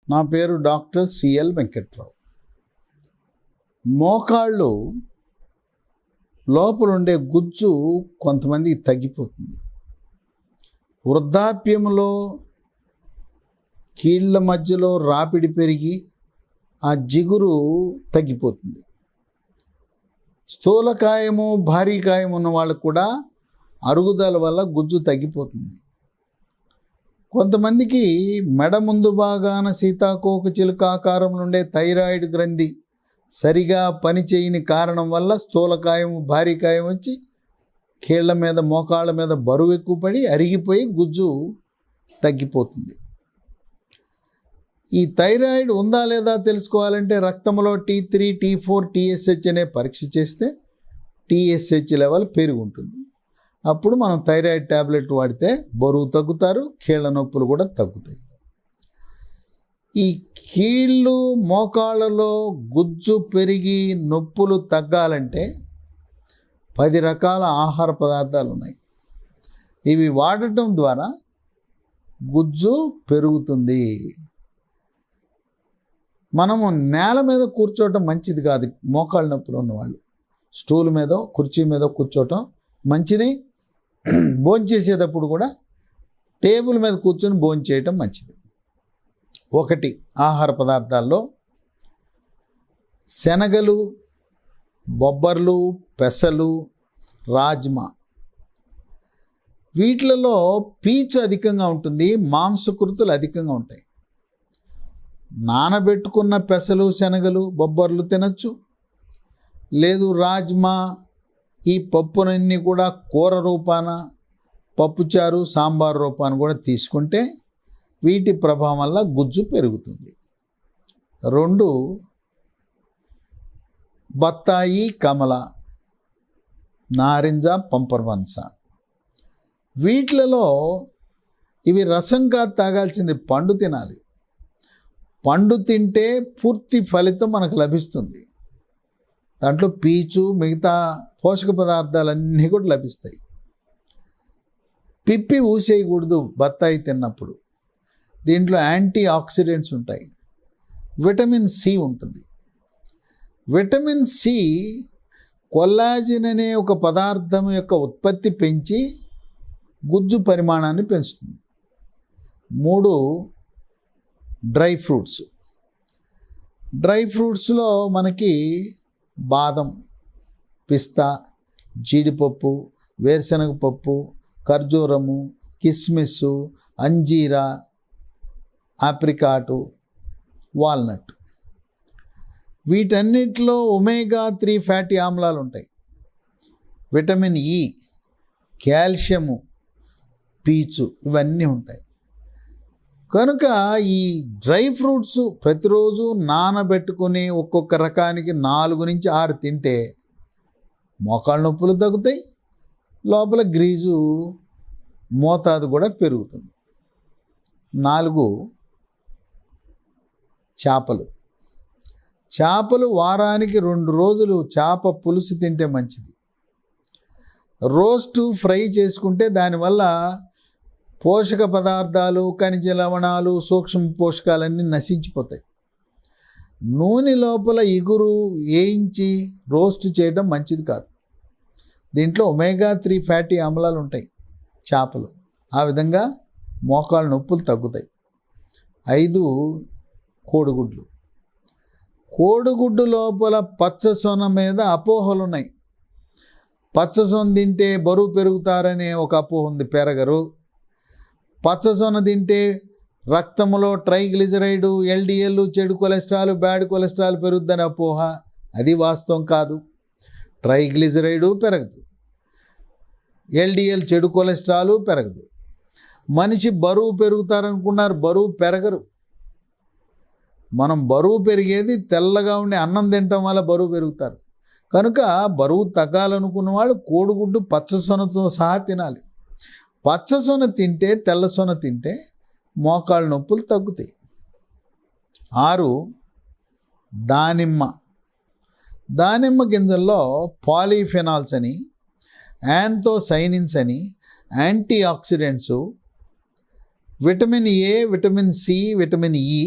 నా పేరు doctor CL Venkatrao. మోకాళ్ళు లోపల ఉండే గుజ్జు కొంతమంది తగ్గిపోతుంది. వృద్ధాప్యంలో కీళ్ళ మధ్యలో రాపిడి పెరిగి ఆ జిగురు తగ్గిపోతుంది. స్థూలకాయము భారీకాయం ఉన్న వాళ్ళకు కూడా అరుగుదల వల్ల గుజ్జు తగ్గిపోతుంది. కొంతమందికి మెడ ముందు భాగాన సీతాకోక చిలుక ఆకారంలో ఉండే థైరాయిడ్ గ్రంథి సరిగా పనిచేయని కారణం వల్ల స్థూలకాయం భారీకాయం వచ్చి కీళ్ళ మీద మోకాళ్ళ మీద బరువు ఎక్కువ పడి అరిగిపోయి గుజ్జు తగ్గిపోతుంది. ఈ థైరాయిడ్ ఉందా లేదా తెలుసుకోవాలంటే రక్తంలో T3, T4, TSH అనే పరీక్ష చేస్తే TSH లెవెల్ పెరిగి ఉంటుంది. అప్పుడు మనం థైరాయిడ్ ట్యాబ్లెట్ వాడితే బరువు తగ్గుతారు, కీళ్ళ నొప్పులు కూడా తగ్గుతాయి. ఈ కీళ్ళు మోకాళ్ళలో గుజ్జు పెరిగి నొప్పులు తగ్గాలంటే 10 రకాల ఆహార పదార్థాలు ఉన్నాయి. ఇవి వాడటం ద్వారా గుజ్జు పెరుగుతుంది. మనము నేల మీద కూర్చోవటం మంచిది కాదు. మోకాళ్ళ నొప్పులు ఉన్నవాళ్ళు స్టూల్ మీద కుర్చీ మీద కూర్చోవటం మంచిది. భోంచేసేటప్పుడు కూడా టేబుల్ మీద కూర్చొని భోంచేయటం మంచిది. 1 ఆహార పదార్థాల్లో శనగలు, బొబ్బర్లు, పెసలు, రాజ్మా, వీటిలలో పీచు అధికంగా ఉంటుంది, మాంసకృతులు అధికంగా ఉంటాయి. నానబెట్టుకున్న పెసలు, శనగలు, బొబ్బర్లు తినచ్చు. లేదు రాజ్మా, ఈ పప్పునన్నీ కూడా కూర రూపాన, పప్పుచారు, సాంబార్ రూపాన కూడా తీసుకుంటే వీటి ప్రభావం వల్ల గుజ్జు పెరుగుతుంది. 2 బత్తాయి, కమల, నారింజ, పంపర్వన్స, వీటిలలో ఇవి రసం కాదు తాగాల్సింది, పండు తినాలి. పండు తింటే పూర్తి ఫలితం మనకు లభిస్తుంది. దాంట్లో పీచు, మిగతా పోషక పదార్థాలన్నీ కూడా లభిస్తాయి. పిప్పి ఊసేయకూడదు బత్తాయి తిన్నప్పుడు. దీంట్లో యాంటీ ఆక్సిడెంట్స్ ఉంటాయి. విటమిన్ సి ఉంటుంది. విటమిన్ సి కొల్లాజిన్ అనే ఒక పదార్థం యొక్క ఉత్పత్తి పెంచి గుజ్జు పరిమాణాన్ని పెంచుతుంది. 3 డ్రై ఫ్రూట్స్. డ్రై ఫ్రూట్స్లో మనకి బాదం, పిస్తా, జీడిపప్పు, వేరుశనగపప్పు, ఖర్జూరము, కిస్మిస్, అంజీరా, ఆప్రికాటు, వాల్నట్, వీటన్నిటిలో ఒమేగా-3 ఫ్యాటీ ఆమ్లాలు ఉంటాయి. విటమిన్ ఇ, కాల్షియము, పీచు, ఇవన్నీ ఉంటాయి. కనుక ఈ డ్రై ఫ్రూట్స్ ప్రతిరోజు నానబెట్టుకుని ఒక్కొక్క రకానికి 4 నుంచి 6 తింటే మోకాళ్ళ నొప్పులు తగ్గుతాయి, లోపల గ్రీజు మోతాదు కూడా పెరుగుతుంది. 4 చేపలు. చేపలు వారానికి 2 రోజులు చేప పులుసు తింటే మంచిది. రోస్టు, ఫ్రై చేసుకుంటే దానివల్ల పోషక పదార్థాలు, ఖనిజ లవణాలు, సూక్ష్మ పోషకాలన్నీ నశించిపోతాయి. నూనె లోపల ఇగురు వేయించి రోస్ట్ చేయడం మంచిది కాదు. దీంట్లో ఒమేగా-3 ఫ్యాటీ ఆమ్లాలు ఉంటాయి చేపలు. ఆ విధంగా మోకాళ్ళ నొప్పులు తగ్గుతాయి. 5 కోడిగుడ్లు. కోడిగుడ్డు లోపల పచ్చసొన మీద అపోహలు ఉన్నాయి. పచ్చసొన తింటే బరువు పెరుగుతారనే ఒక అపోహ ఉంది, పెరగరు. పచ్చసొన తింటే రక్తంలో ట్రైగ్లిజరైడ్, LDL, చెడు కొలెస్ట్రాల్, బ్యాడ్ కొలెస్ట్రాల్ పెరుగుద్దని అపోహ. అది వాస్తవం కాదు. ట్రైగ్లిజరైడ్ పెరగదు, LDL చెడు కొలెస్ట్రాల్ పెరగదు. మనిషి బరువు పెరుగుతారనుకున్నారు, బరువు పెరగరు. మనం బరువు పెరిగేది తెల్లగా ఉండే అన్నం తినటం వల్ల బరువు పెరుగుతారు. కనుక బరువు తగ్గాలనుకున్న వాళ్ళు కోడిగుడ్డు పచ్చసొనతో సహా తినాలి. పచ్చసొన తింటే, తెల్లసొన తింటే మోకాళ్ళ నొప్పులు తగ్గుతాయి. 6 దానిమ్మ. దానిమ్మ గింజల్లో పాలీఫెనాల్స్ అని, యాంథోసైనిన్స్ అని, antioxidants, vitamin A, vitamin C, vitamin E,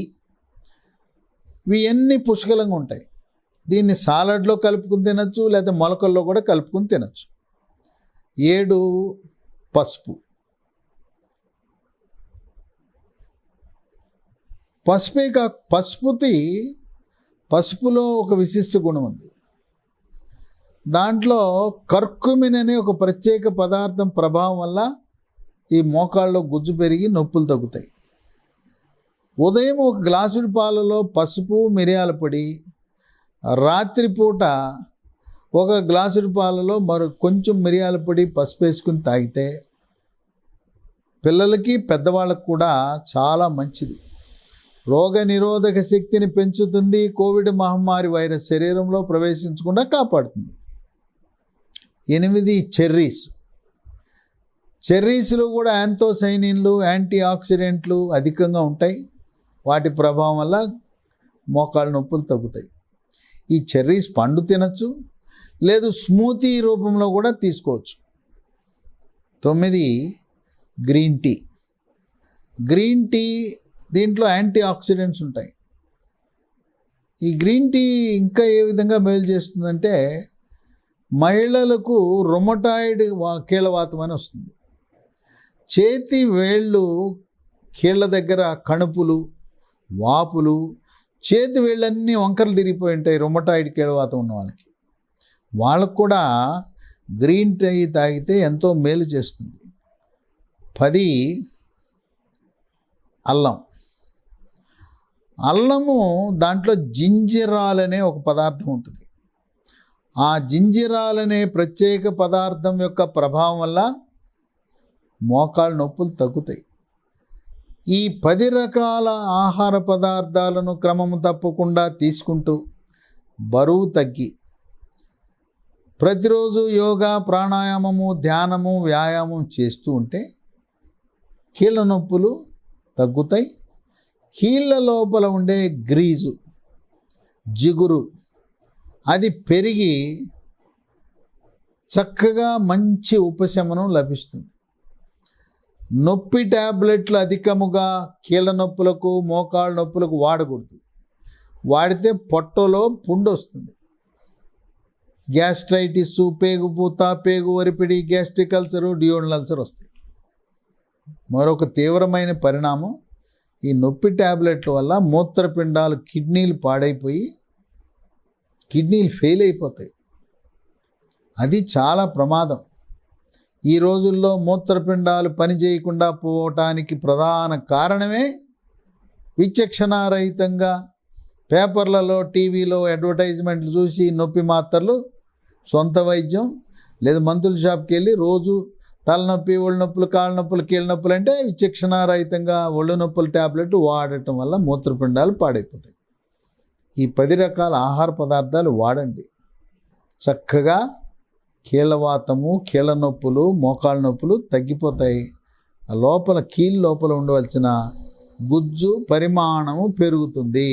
ఇవన్నీ పుష్కలంగా ఉంటాయి. దీన్ని సాలడ్లో కలుపుకుని తినచ్చు, లేదా మొలకల్లో కూడా కలుపుకుని తినచ్చు. 7 పసుపు. పసుపులో ఒక విశిష్ట గుణం ఉంది. దాంట్లో కర్కుమిన్ అనే ఒక ప్రత్యేక పదార్థం ప్రభావం వల్ల ఈ మోకాళ్ళలో గుజ్జు పెరిగి నొప్పులు తగ్గుతాయి. ఉదయం ఒక గ్లాసుడి పాలలో పసుపు, మిరియాల పొడి, రాత్రిపూట ఒక గ్లాసుడి పాలలో కొంచెం మిరియాల పొడి, పసుపు వేసుకుని తాగితే పిల్లలకి పెద్దవాళ్ళకు కూడా చాలా మంచిది. రోగ నిరోధక శక్తిని పెంచుతుంది. కోవిడ్ మహమ్మారి వైరస్ శరీరంలో ప్రవేశించకుండా కాపాడుతుంది. 8 చెర్రీస్. చెర్రీస్లో కూడా యాంథోసైనిన్లు, యాంటీ ఆక్సిడెంట్లు అధికంగా ఉంటాయి. వాటి ప్రభావం వల్ల మోకాళ్ళ నొప్పులు తగ్గుతాయి. ఈ చెర్రీస్ పండు తినచ్చు, లేదు స్మూతీ రూపంలో కూడా తీసుకోవచ్చు. 9 గ్రీన్ టీ. గ్రీన్ టీ దీంట్లో యాంటీ ఆక్సిడెంట్స్ ఉంటాయి. ఈ గ్రీన్ టీ ఇంకా ఏ విధంగా మేలు చేస్తుందంటే మహిళలకు రొమటాయిడ్ కీళ్ళవాతం అని వస్తుంది. చేతి వేళ్ళు కీళ్ళ దగ్గర కణుపులు, వాపులు, చేతి వేళ్ళన్నీ వంకరలు తిరిగిపోయి ఉంటాయి రొమటాయిడ్ కీళ్ళవాతం ఉన్న వాళ్ళకు కూడా గ్రీన్ టీ తాగితే ఎంతో మేలు చేస్తుంది. 10 అల్లం. అల్లము దాంట్లో జింజిరాల్ అనే ఒక పదార్థం ఉంటుంది. ఆ జింజిరాల్ అనే ప్రత్యేక పదార్థం యొక్క ప్రభావం వల్ల మోకాళ్ళ నొప్పులు తగ్గుతాయి. ఈ 10 రకాల ఆహార పదార్థాలను క్రమము తప్పకుండా తీసుకుంటూ బరువు తగ్గి ప్రతిరోజు యోగా, ప్రాణాయామము, ధ్యానము, వ్యాయామం చేస్తూ ఉంటే కీళ్ళ నొప్పులు తగ్గుతాయి. కీళ్ళ లోపల ఉండే గ్రీజు, జిగురు అది పెరిగి చక్కగా మంచి ఉపశమనం లభిస్తుంది. నొప్పి ట్యాబ్లెట్లు అధికముగా కీళ్ళ నొప్పులకు, మోకాళ్ళ నొప్పులకు వాడకూడదు. వాడితే పొట్టలో పుండు వస్తుంది. గ్యాస్ట్రైటిస్, పేగుపూత, పేగు ఒరిపిడి, గ్యాస్ట్రిక్ అల్సరు, డియోడల్ అల్సర్ వస్తాయి. మరొక తీవ్రమైన పరిణామం ఈ నొప్పి ట్యాబ్లెట్ల వల్ల మూత్రపిండాలు, కిడ్నీలు పాడైపోయి కిడ్నీలు ఫెయిల్ అయిపోతాయి. అది చాలా ప్రమాదం. ఈ రోజుల్లో మూత్రపిండాలు పనిచేయకుండా పోవటానికి ప్రధాన కారణమే విచక్షణారహితంగా పేపర్లలో, టీవీలో అడ్వర్టైజ్మెంట్లు చూసి నొప్పి మాత్రలు, సొంత వైద్యం లేదా మందుల షాప్కి వెళ్ళి రోజు తలనొప్పి, ఒళ్ళు నొప్పులు, కాళ్ళ నొప్పులు, కీళ్ళ నొప్పులు అంటే విచక్షణారహితంగా ఒళ్ళు నొప్పుల ట్యాబ్లెట్ వాడటం వల్ల మూత్రపిండాలు పాడైపోతాయి. ఈ 10 రకాల ఆహార పదార్థాలు వాడండి. చక్కగా కీళ్ళవాతము, కీళ్ళ నొప్పులు, మోకాళ్ళ నొప్పులు తగ్గిపోతాయి. ఆ లోపల కీళ్ళ లోపల ఉండవలసిన గుజ్జు పరిమాణము పెరుగుతుంది.